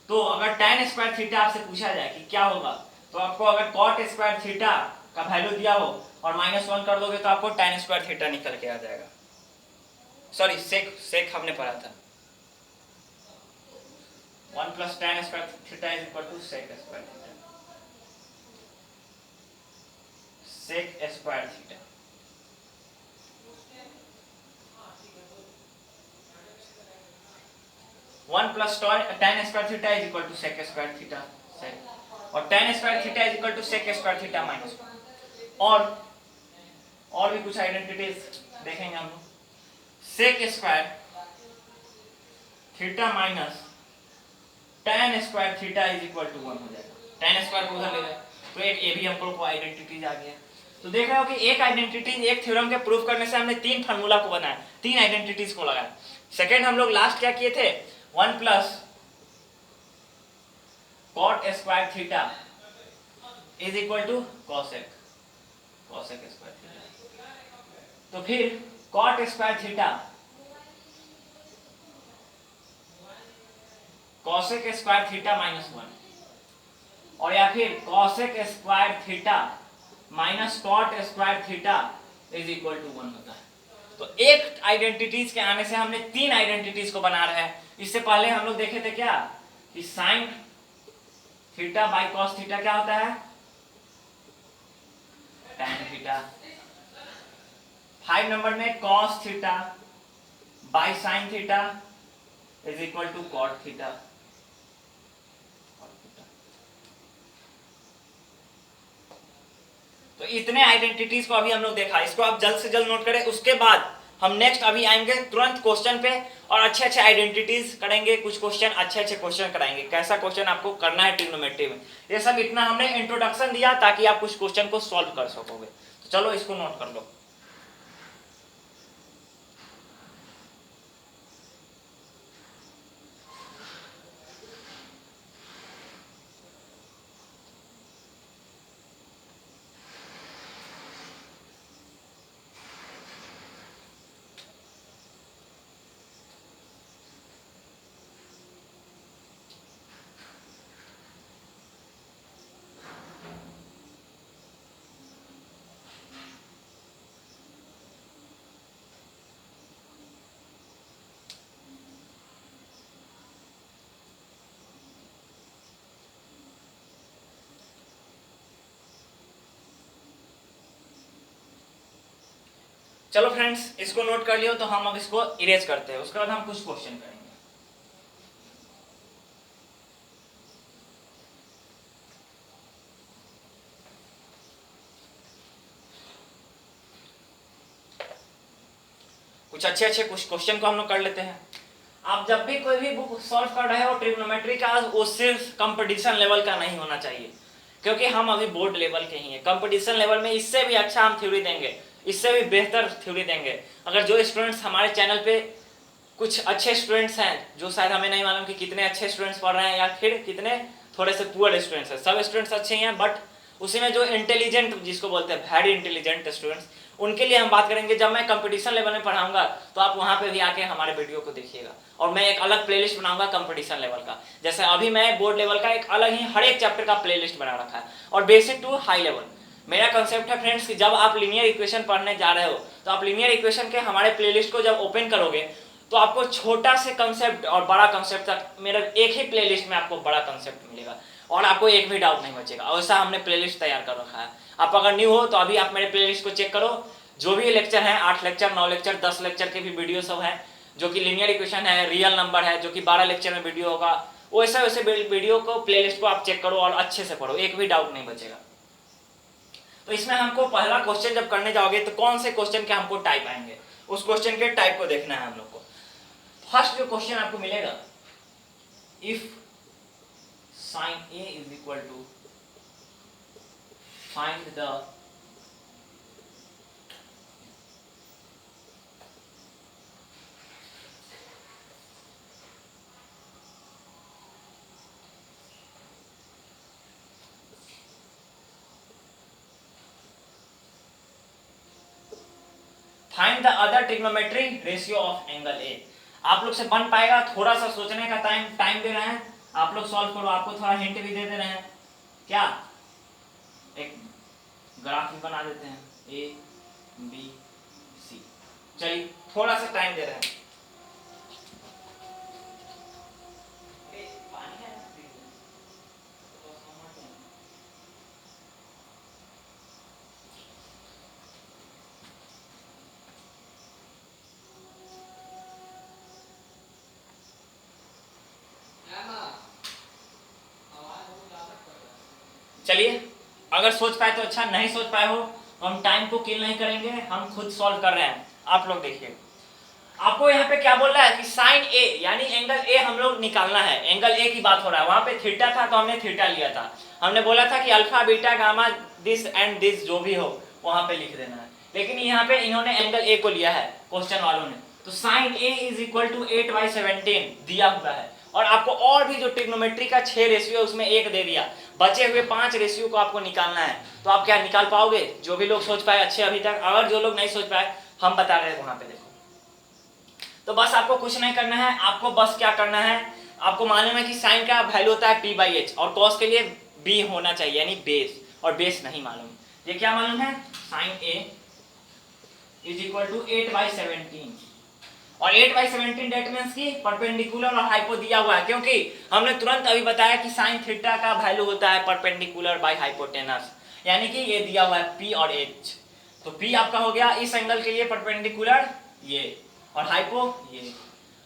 तो अगर tan स्क्वायर थीटा आपसे पूछा जाए कि क्या होगा, तो आपको अगर कॉट स्क्वायर थीटा का वैल्यू दिया हो और -1 कर दोगे तो आपको tan स्क्वायर थीटा निकल के आ जाएगा। सॉरी सेक हमने पढ़ा था, 1 plus tan square theta is equal to sec square theta, sec square theta. One plus tan square theta is equal to sec square theta, और tan square theta is equal to sec square theta minus. और भी कुछ आइडेंटिटीज देखेंगे हम लोग, sec square theta minus tan square theta is equal to 1 हो जाएगा, tan स्क्वायर को उधर ले जाए तो एक ये भी हमको आइडेंटिटीज आ गया। तो देख रहे हो कि एक आइडेंटिटीज, एक थ्योरम के प्रूफ करने से हमने 3 फार्मूला को बनाया, 3 आइडेंटिटीज को लगाया। सेकेंड हम लोग लास्ट क्या किए थे, 1 plus cot square theta is equal to cosec, cosec square theta. तो फिर cot square theta cosec square theta -1, और या फिर cosec square theta minus cot square theta is equal to 1 होता है। तो एक आइडेंटिटीज के आने से हमने तीन आइडेंटिटीज को बना रहे हैं। इससे पहले हम लोग देखे थे क्या कि sine theta by cos theta क्या होता है, tan थीटा। 5 नंबर में cos theta by sine theta is equal to cot theta. तो इतने आइडेंटिटीज को अभी हम लोग देखा, इसको आप जल्द से जल्द नोट करें। उसके बाद हम नेक्स्ट अभी आएंगे तुरंत क्वेश्चन पे और अच्छे अच्छे आइडेंटिटीज करेंगे, कुछ क्वेश्चन अच्छे अच्छे क्वेश्चन कराएंगे, कैसा क्वेश्चन आपको करना है ट्रिग्नोमेट्री में। ये सब इतना हमने इंट्रोडक्शन दिया ताकि आप कुछ क्वेश्चन को सॉल्व कर सकोगे। तो चलो इसको नोट कर लो। चलो फ्रेंड्स, इसको नोट कर लियो। तो हम अब इसको इरेज करते हैं, उसके बाद हम कुछ क्वेश्चन करेंगे। कुछ अच्छे अच्छे कुछ क्वेश्चन को हम लोग कर लेते हैं। आप जब भी कोई भी बुक सॉल्व कर रहे हो ट्रिग्नोमेट्री का, वो सिर्फ कंपटीशन लेवल का नहीं होना चाहिए, क्योंकि हम अभी बोर्ड लेवल के ही हैं। कंपटीशन लेवल में इससे भी अच्छा हम थ्योरी देंगे, इससे भी बेहतर थ्योरी देंगे। अगर जो स्टूडेंट्स हमारे चैनल पे कुछ अच्छे स्टूडेंट्स हैं, जो शायद हमें नहीं मालूम कि कितने अच्छे स्टूडेंट्स पढ़ रहे हैं या फिर कितने थोड़े से पुअर स्टूडेंट्स हैं, सब स्टूडेंट्स अच्छे ही हैं, बट उसी में जो इंटेलिजेंट, जिसको बोलते हैं वेरी इंटेलिजेंट स्टूडेंट्स, उनके लिए हम बात करेंगे। जब मैं कंपटीशन लेवल में पढ़ाऊंगा तो आप वहाँ पे भी आके हमारे वीडियो को देखिएगा, और मैं एक अलग प्लेलिस्ट बनाऊंगा कंपटीशन लेवल का। जैसे अभी मैं बोर्ड लेवल का एक अलग ही हर एक चैप्टर का प्लेलिस्ट बना रखा है, और बेसिक टू हाई लेवल। मेरा कंसेप्ट है फ्रेंड्स कि जब आप लीनियर इक्वेशन पढ़ने जा रहे हो तो आप लीनियर इक्वेशन के हमारे प्लेलिस्ट को जब ओपन करोगे तो आपको छोटा से कंसेप्ट और बड़ा कंसेप्ट तक मेरा एक ही प्लेलिस्ट में आपको बड़ा कंसेप्ट मिलेगा, और आपको एक भी डाउट नहीं बचेगा। वैसा हमने प्लेलिस्ट तैयार कर रखा है। आप अगर न्यू हो तो अभी आप मेरे प्लेलिस्ट को चेक करो, जो भी लेक्चर है, 8 लेक्चर, 9 लेक्चर, 10 लेक्चर के भी वीडियो सब है, जो कि लीनियर इक्वेशन है, रियल नंबर है, जो कि 12 लेक्चर में वीडियो होगा। वैसे वैसे वीडियो को, प्लेलिस्ट को आप चेक करो और अच्छे से पढ़ो, एक भी डाउट नहीं बचेगा। तो इसमें हमको पहला क्वेश्चन जब करने जाओगे तो कौन से क्वेश्चन के हमको टाइप आएंगे, उस क्वेश्चन के टाइप को देखना है हम लोग को। फर्स्ट जो क्वेश्चन आपको मिलेगा, if sin A is equal to find the find the other trigonometry ratio of angle A. आप लोग से बन पाएगा, थोड़ा सा सोचने का टाइम दे रहे हैं, आप लोग सॉल्व करो। आपको थोड़ा हिंट भी दे रहे हैं, क्या एक ग्राफ भी बना देते हैं, ए बी सी। चलिए थोड़ा सा टाइम दे रहे हैं। चलिए, अगर सोच पाए तो अच्छा, नहीं सोच पाए हो तो हम टाइम को किल नहीं करेंगे, हम खुद सॉल्व कर रहे हैं। आप लोग देखिए, आपको यहाँ पे क्या बोल रहा है कि साइन ए यानी एंगल ए हम लोग निकालना है। एंगल ए की बात हो रहा है, वहां पे थीटा था तो हमने थीटा लिया था। हमने बोला था कि alpha beta gamma this and this जो भी हो वहां पे लिख देना है, लेकिन यहाँ पे इन्होंने एंगल ए को लिया है क्वेश्चन वालों ने। तो sine A is equal to 8/17 दिया हुआ है, और आपको और भी जो ट्रिग्नोमेट्री का 6 रेशियो है उसमें एक दे दिया, बचे हुए 5 रेशियो को आपको निकालना है। तो आप क्या निकाल पाओगे? जो भी लोग सोच पाए अच्छे अभी तक, अगर जो लोग नहीं सोच पाए हम बता रहे हैं वहां पे देखो। तो बस आपको कुछ नहीं करना है, आपको बस क्या करना है, आपको मालूम है कि साइन का वैल्यू होता है p/h और कॉस के लिए b होना चाहिए यानी बेस, और बेस नहीं मालूम। ये क्या मालूम है? Sine a is equal to 8/17 और 8/17 डेट मींस की परपेंडिकुलर और हाइपो दिया हुआ है, क्योंकि हमने तुरंत अभी बताया कि साइन थीटा का वैल्यू होता है परपेंडिकुलर बाय हाइपोटेनस, यानी कि ये दिया हुआ है p और h। तो p आपका हो गया इस एंगल के लिए परपेंडिकुलर ये, और हाइपो ये,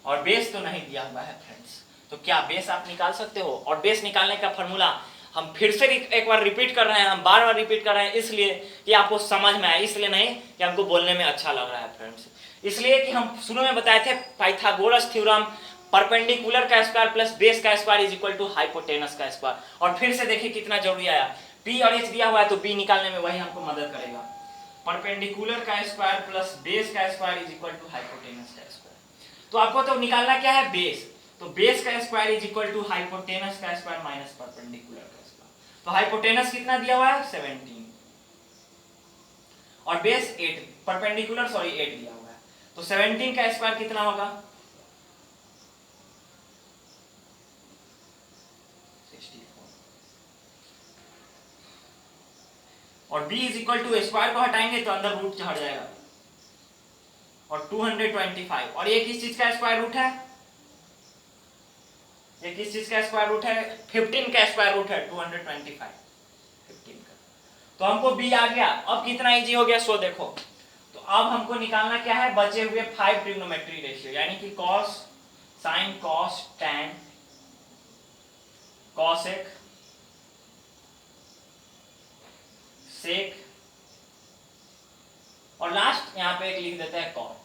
और बेस तो नहीं दिया हुआ है फ्रेंड्स। तो क्या बेस आप निकाल सकते हो? और बेस निकालने का फॉर्मूला हम फिर से एक बार रिपीट कर रहे हैं, हम बार बार रिपीट कर रहे हैं इसलिए कि आपको समझ में आए, इसलिए नहीं कि हमको बोलने में अच्छा लग रहा है फ्रेंड्स। इसलिए कि हम शुरू में बताए थे पाइथागोरस थ्योरम, परपेंडिकुलर का स्क्वायर प्लस बेस का square is equal to hypotenuse का स्क्वायर, और फिर से देखिए कितना जरूरी आया, p और h दिया हुआ है तो b निकालने में वही हमको मदद करेगा। परपेंडिकुलर का स्क्वायर प्लस बेस का square is equal to hypotenuse का स्क्वायर। तो आपको तो निकालना क्या है? बेस। तो बेस का square is equal to hypotenuse का स्क्वायर माइनस परपेंडिकुलर का स्क्वायर। तो हाइपोटेनस कितना दिया हुआ है? 17 और बेस 8, परपेंडिकुलर 8 दिया हुआ है। तो 17 का स्क्वायर कितना होगा? 64। और b is equal to square को हटाएंगे तो अंदर रूट हट जाएगा, और 225। और ये किस चीज का स्क्वायर रूट है? ये किस चीज का स्क्वायर रूट है? 15 का स्क्वायर रूट है 225, 15 का। तो हमको b आ गया। अब कितना इजी हो गया सो देखो। तो अब हमको निकालना क्या है? बचे हुए 5 ट्रिग्नोमेट्री रेशियो, यानी कि cos, sin, cos, tan, cosec, sec, और लास्ट यहां पे एक लिख देते हैं cot।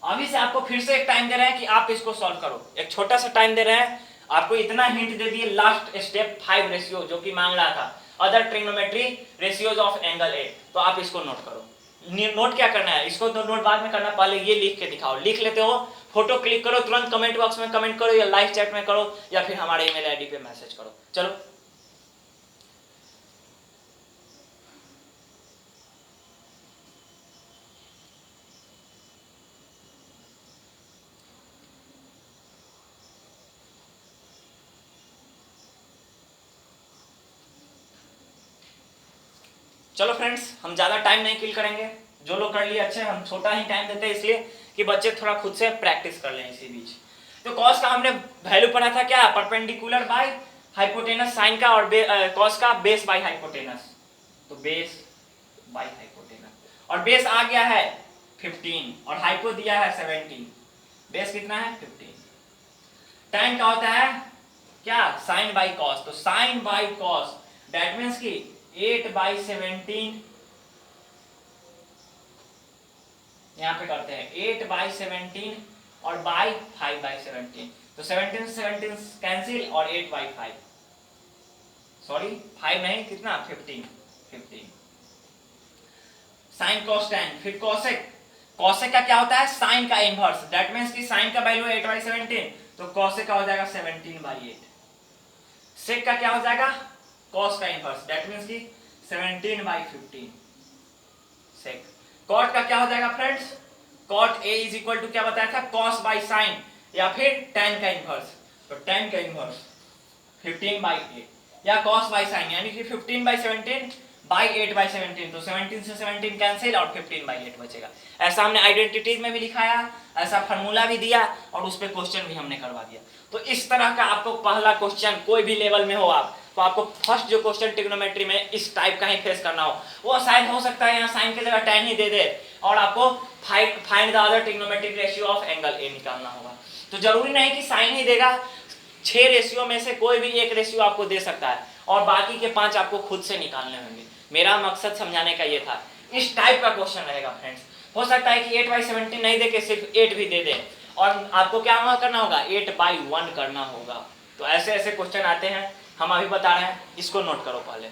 अभी से आपको फिर से एक टाइम दे रहे हैं कि आप इसको सॉल्व करो, एक छोटा सा टाइम दे रहे हैं आपको, इतना हिंट दे दिए। लास्ट स्टेप 5 रेशियो जो कि मांग रहा था, other trigonometry ratios of angle A. तो आप इसको नोट करो। नोट क्या करना है? इसको तो नोट बाद में करना, पहले ये लिख के दिखाओ। लिख लेते हो? फोटो क्लिक करो, तुरंत कमेंट बॉक्स में कमेंट करो, या लाइव चैट में करो, या फिर हमारे ईमेल आईडी पे मैसेज करो। चलो चलो फ्रेंड्स, हम ज़्यादा टाइम नहीं किल करेंगे। जो लोग कर लिए अच्छे, हम छोटा ही टाइम देते हैं इसलिए कि बच्चे थोड़ा खुद से प्रैक्टिस कर लें इसी बीच। तो कॉस का हमने वैल्यू पढ़ा था क्या? परपेंडिकुलर बाय हाइपोटेनस साइन का, और कॉस का बेस बाय हाइपोटेनस। तो बेस बाय हाइपोटेनस, और बेस आ गया है 15 और हाइपो दिया है 17। बेस कितना है? 15। tan का होता है क्या? Sine by cos. तो sine by cos that means की 8/17, यहां पे करते हैं 8/17 और बाय 5/17। तो 17 से 17 कैंसिल, और 8/5, सॉरी 5 नहीं, कितना? 15। साइन कॉस tan, फिर कॉसेक। कॉसेक का क्या होता है? साइन का इनवर्स, दैट मींस कि साइन का वैल्यू 8/17, तो कॉसेक का हो जाएगा 17/8। सेक का क्या हो जाएगा? कॉस का इनवर्स, दैट मींस कि 17/15 सेक। कॉट का क्या हो जाएगा friends? Cot A is equal to क्या बताया था? कॉस बाय साइन, या फिर tan का इनवर्स। तो tan का इनवर्स 15/8, या कॉस बाय साइन, यानी कि 15/17 बाय 8/17। तो 17 से 17 कैंसिल, और 15/8 बचेगा। ऐसा हमने आइडेंटिटीज में भी लिखाया, ऐसा फार्मूला भी दिया, और उस पर क्वेश्चन भी हमने करवा दिया। तो इस तरह का आपको पहला क्वेश्चन कोई भी लेवल में हो आप, तो आपको फर्स्ट जो क्वेश्चन ट्रिग्नोमेट्री में इस टाइप का ही फेस करना हो, वो शायद हो सकता है यहाँ साइन की जगह tan ही दे दे, और आपको find the other trigonometric ratio of angle A निकालना होगा। तो जरूरी नहीं कि साइन ही देगा, 6 रेशियो में से कोई भी एक रेशियो आपको दे सकता है, और बाकी के 5 आपको खुद से निकालने होंगे। मेरा मकसद समझाने का ये था। इस टाइप का क्वेश्चन रहेगा फ्रेंड्स। हो सकता है कि 8/17 नहीं दे के सिर्फ 8 भी दे दे, और आपको क्या करना होगा? 8/1 करना होगा। तो ऐसे ऐसे क्वेश्चन आते हैं, हम अभी बता रहे हैं, इसको नोट करो पहले।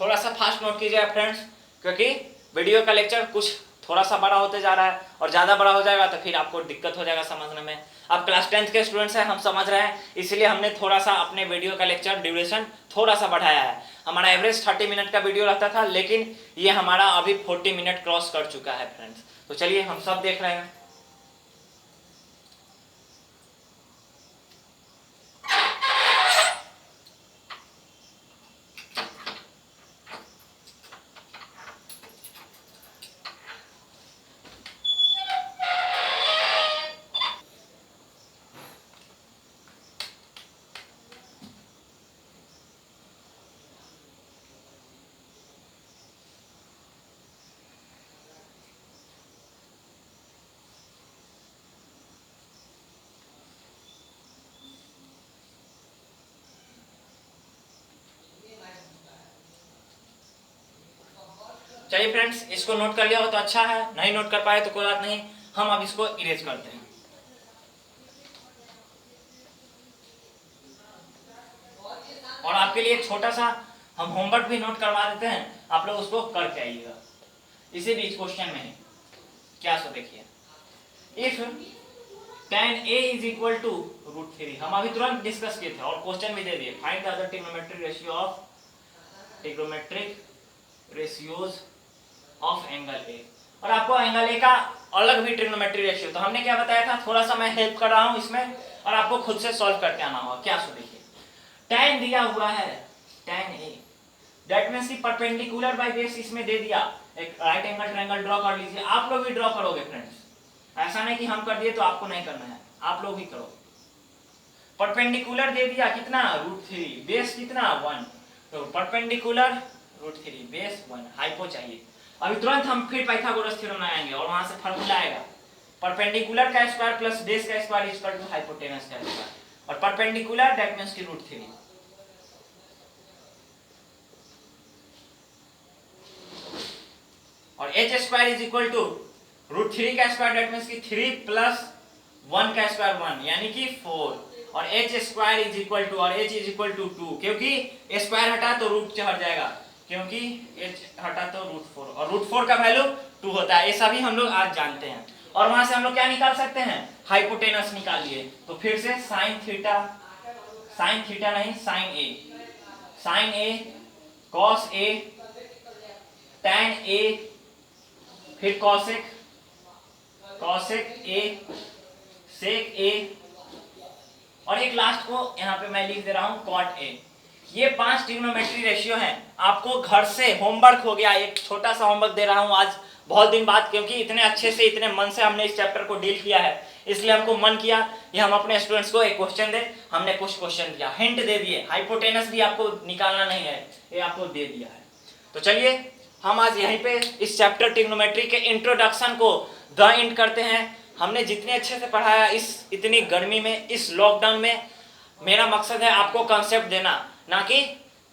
थोड़ा सा फास्ट नोट कीजिएगा फ्रेंड्स, क्योंकि वीडियो का लेक्चर कुछ थोड़ा सा बड़ा होते जा रहा है और ज़्यादा बड़ा हो जाएगा तो फिर आपको दिक्कत हो जाएगा समझने में। आप क्लास 10th के स्टूडेंट्स हैं, हम समझ रहे हैं, इसलिए हमने थोड़ा सा अपने वीडियो का लेक्चर ड्यूरेशन थोड़ा सा बढ़ाया है। हमारा एवरेज 30 मिनट का वीडियो रहता था, लेकिन ये हमारा अभी 40 मिनट क्रॉस कर चुका है फ्रेंड्स। तो चलिए हम सब देख रहे हैं। चलिए फ्रेंड्स, इसको नोट कर लिया हो तो अच्छा है, नहीं नोट कर पाए तो कोई बात नहीं, हम अब इसको इरेज करते हैं। और आपके लिए एक छोटा सा हम होमवर्क भी नोट करवा देते हैं, आप लोग उसको करके आइएगा इसी बीच क्वेश्चन में ही। क्या सो देखिए, if tan a is equal to √3, हम अभी तुरंत डिस्कस किए थे और क्वेश्चन भी दे दिए, find the other trigonometric ratio of trigonometric ratios of angle A. और आपको एंगल ए का अलग भी ट्रिग्नोमेट्रिक रेशियो, तो हमने क्या बताया था, थोड़ा सा मैं हेल्प कर रहा हूं इसमें और आपको खुद से सॉल्व करके आना होगा। क्या सो देखिए, tan दिया हुआ है tan a, दैट मींस कि परपेंडिकुलर बाय बेस इसमें दे दिया, एक राइट एंगल ट्रायंगल ड्रॉ कर लीजिए। आप लोग भी ड्रॉ करोगे फ्रेंड्स, ऐसा नहीं कि हम कर दिए तो आपको नहीं करना है, आप लोग ही करो। परपेंडिकुलर दे दिया कितना, √3, बेस कितना 1, तो परपेंडिकुलर √3 बेस 1, हाइपो चाहिए। अभी तुरंत हम फिर पाइथागोरस थ्योरम लगाएंगे और वहां से फार्मूला आएगा, परपेंडिकुलर का स्क्वायर प्लस बेस का स्क्वायर इक्वल टू हाइपोटेनस का स्क्वायर, और परपेंडिकुलर दैट मींस कि √3। और h square is equal to √3 का स्क्वायर दैट मींस कि 3 प्लस 1 का स्क्वायर 1 यानी कि 4, और h square is equal to, और h इज इक्वल टू 2, क्योंकि स्क्वायर हटा तो रूट हट जाएगा, क्योंकि h हटा तो √4, और √4 का वैल्यू 2 होता है। ये सभी हम लोग आज जानते हैं। और वहां से हम लोग क्या निकाल सकते हैं, हाइपोटेनस निकाल लिए। तो फिर से साइन थीटा नहीं sine A cos A tan a, फिर कॉसेक ए सेक ए, और एक लास्ट को यहाँ पे मैं लिख दे रहा हूँ कॉट ए। ये 5 ट्रिग्नोमेट्री रेशियो हैं। आपको घर से होमवर्क हो गया, एक छोटा सा होमवर्क दे रहा हूँ आज बहुत दिन बाद, क्योंकि इतने अच्छे से इतने मन से हमने इस चैप्टर को डील किया है, इसलिए हमको मन किया कि हम अपने स्टूडेंट्स को एक क्वेश्चन दे। हमने कुछ क्वेश्चन दिया, हिंट दे दिए, हाइपोटेनस भी आपको निकालना नहीं है, ये आपको दे दिया है। तो चलिए हम आज यहीं पे इस चैप्टर ट्रिग्नोमेट्री के इंट्रोडक्शन को द एंड करते हैं। हमने जितने अच्छे से पढ़ाया इस इतनी गर्मी में, इस लॉकडाउन में, मेरा मकसद है आपको कंसेप्ट देना, ना कि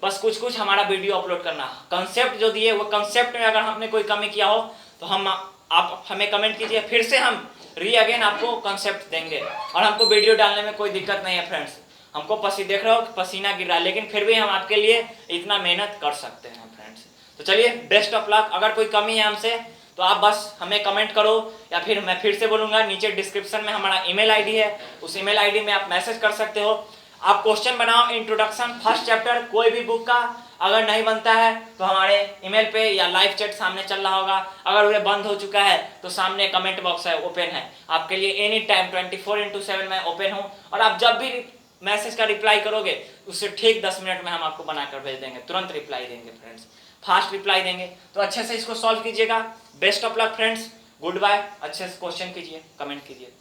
बस कुछ हमारा वीडियो अपलोड करना। कंसेप्ट जो दिए वो कंसेप्ट में अगर हमने कोई कमी किया हो तो आप हमें कमेंट कीजिए, फिर से हम अगेन आपको कंसेप्ट देंगे। और हमको वीडियो डालने में कोई दिक्कत नहीं है फ्रेंड्स, हमको देख रहे हो पसीना गिर रहा है, लेकिन फिर भी हम आपके लिए इतना मेहनत कर सकते हैं फ्रेंड्स। तो चलिए बेस्ट ऑफ लक। अगर कोई कमी है हमसे तो आप बस हमें कमेंट करो, या फिर मैं फिर से बोलूँगा, नीचे डिस्क्रिप्शन में हमारा ईमेल आईडी है, उस ईमेल आईडी में आप मैसेज कर सकते हो। आप क्वेश्चन बनाओ, इंट्रोडक्शन फर्स्ट चैप्टर कोई भी बुक का, अगर नहीं बनता है तो हमारे ईमेल पे या लाइव चैट सामने चल रहा होगा, अगर वो बंद हो चुका है तो सामने कमेंट बॉक्स है, ओपन है आपके लिए एनी टाइम 24/7 मैं ओपन हूँ। और आप जब भी मैसेज का रिप्लाई करोगे उससे ठीक 10 मिनट में हम आपको बनाकर भेज देंगे, तुरंत रिप्लाई देंगे फ्रेंड्स, फास्ट रिप्लाई देंगे। तो अच्छे से इसको सॉल्व कीजिएगा। Best of luck friends, goodbye. अच्छे से क्वेश्चन कीजिए, कमेंट कीजिए।